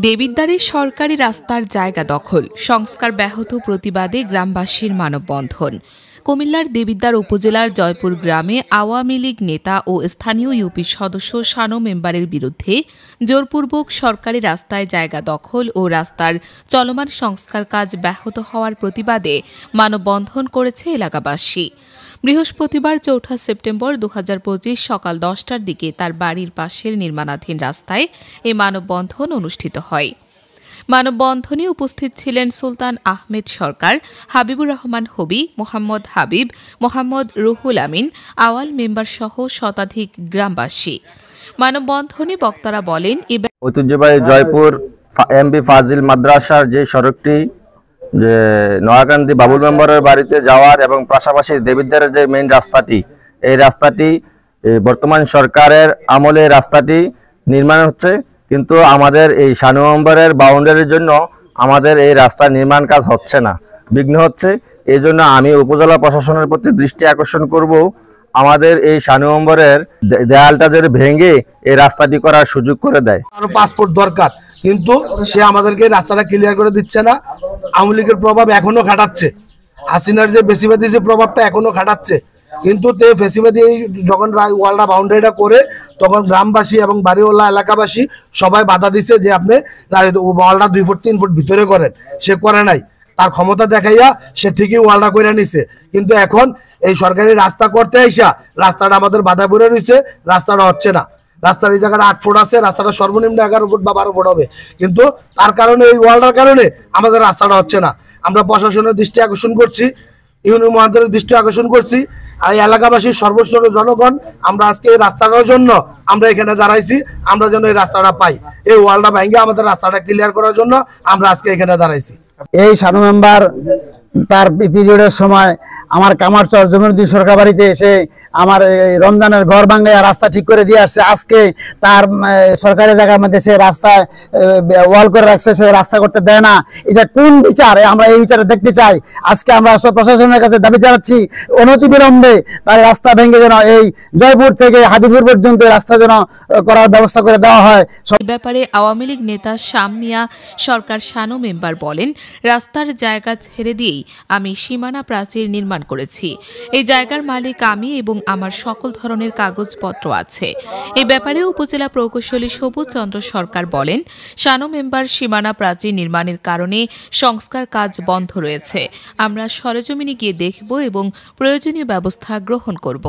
দেবিদ্বারে সরকারি রাস্তার জায়গা দখল, সংস্কার ব্যাহত প্রতিবাদে গ্রামবাসীর মানববন্ধন। কুমিল্লার দেবিদ্বার উপজেলার জয়পুর গ্রামে আওয়ামী লীগ নেতা ও স্থানীয় ইউপি সদস্য শানু মেম্বারের বিরুদ্ধে জোরপূর্বক সরকারি রাস্তায় জায়গা দখল ও রাস্তার চলমান সংস্কার কাজ ব্যাহত হওয়ার প্রতিবাদে মানববন্ধন করেছে এলাকাবাসী। বৃহস্পতিবার ৪ সেপ্টেম্বর ২০২৫ সকাল ১০টার দিকে তার বাড়ির পাশের নির্মাণাধীন রাস্তায় এ মানববন্ধন অনুষ্ঠিত হয়। মানববন্ধনে উপস্থিত ছিলেন সুলতান আহমেদ সরকার, হাবিবুর রহমান হবি, মোহাম্মদ হাবিব, মোহাম্মদ রুহুল আমিন, আওয়াল মেম্বার সহ শতাধিক গ্রামবাসী। মানববন্ধনে বক্তারা বলেন, ঐতিহ্যবাহী জয়পুর এমবি ফাজিল মাদ্রাসার যে সড়কটি যে নোয়াকান্দি বাবুল মেম্বারের বাড়িতে যাওয়ার এবং পাশাপাশি দেবিদ্বারের যে মেইন রাস্তাটি, এই রাস্তাটি বর্তমান সরকারের আমলে রাস্তাটি নির্মাণ হচ্ছে, কিন্তু আমাদের এই শানু মেম্বারের বাউন্ডারির জন্য আমাদের এই রাস্তা নির্মাণ কাজ হচ্ছে না, বিঘ্ন হচ্ছে। এই জন্য আমি উপজেলা প্রশাসনের প্রতি দৃষ্টি আকর্ষণ করব, আমাদের এই শানু মেম্বারের দেয়ালটা যদি ভেঙে এই রাস্তাটি করার সুযোগ করে দেয়। আরো পাসপোর্ট দরকার, কিন্তু সে আমাদেরকে রাস্তাটা ক্লিয়ার করে দিচ্ছে না। আওয়ামী লীগের প্রভাব এখনো খাটাচ্ছে, হাসিনার যে বেশিবাদী যে প্রভাবটা এখনো খাটাচ্ছে, কিন্তু তে ফেসিবাদী যখন ওয়ালটা বাউন্ডারিটা করে তখন গ্রামবাসী এবং বাড়িওয়ালা এলাকাবাসী সবাই বাধা দিচ্ছে যে আপনি ওয়ালটা 2 ফুট 3 ফুট ভিতরে করেন। সে করে নাই, তার ক্ষমতা দেখাইয়া সে ঠিকই ওয়ালটা করে নিছে, কিন্তু এখন এই সরকারি রাস্তা করতে আইসা রাস্তাটা আমাদের বাধা পড়ে রয়েছে, রাস্তাটা হচ্ছে না। রাস্তার এই জায়গাটা 8 ফুট আছে, রাস্তাটা সর্বনিম্ন 11 ফুট বা 12 ফুট হবে, কিন্তু তার কারণে এই ওয়ালটার কারণে আমাদের রাস্তাটা হচ্ছে না। আমরা প্রশাসনের দৃষ্টি আকর্ষণ করছি, ইউনিয়ন মহানগরের দৃষ্টি আকর্ষণ করছি, এই এলাকাবাসীর সর্বস্তরের জনগণ আমরা আজকে এই রাস্তাটার জন্য আমরা এখানে দাঁড়াইছি, আমরা যেন এই রাস্তাটা পাই। এই ওয়ালটা ভেঙে আমাদের রাস্তাটা ক্লিয়ার করার জন্য আমরা আজকে এখানে দাঁড়াইছি। এই শানু মেম্বার তার পিরিয়ডের সময় আমার কামারচর জমিরুদ্দিন সরকার বাড়িতে এসে আমার রমজানের ঘর ভাঙায় রাস্তা ঠিক করে দিয়ে আসছে। আজকে তার সরকারি জায়গার মধ্যে সে রাস্তায় ওয়াল করে রাখছে, সে রাস্তা করতে দেয় না। এটা কোন বিচার? আমরা এই বিচারে দেখতে চাই। আজকে আমরা প্রশাসনের কাছে দাবি জানাচ্ছি, অনতিবিলম্বে তার রাস্তা ভেঙে যেন এই জয়পুর থেকে হাদিপুর পর্যন্ত রাস্তা যেন করার ব্যবস্থা করে দেওয়া হয়। এই ব্যাপারে আওয়ামী লীগ নেতা শাম মিয়া সরকার শানু মেম্বার বলেন, রাস্তার জায়গা ছেড়ে দিয়েই আমি সীমানা প্রাচীর নির্মাণ করেছি। এই জায়গার মালিক আমি এবং আমার সকল ধরনের কাগজপত্র আছে। এই ব্যাপারে উপজেলা প্রকৌশলী সবুজ চন্দ্র সরকার বলেন, শানু মেম্বার সীমানা প্রাচীর নির্মাণের কারণে সংস্কার কাজ বন্ধ রয়েছে। আমরা সরেজমিনে গিয়ে দেখব এবং প্রয়োজনীয় ব্যবস্থা গ্রহণ করব।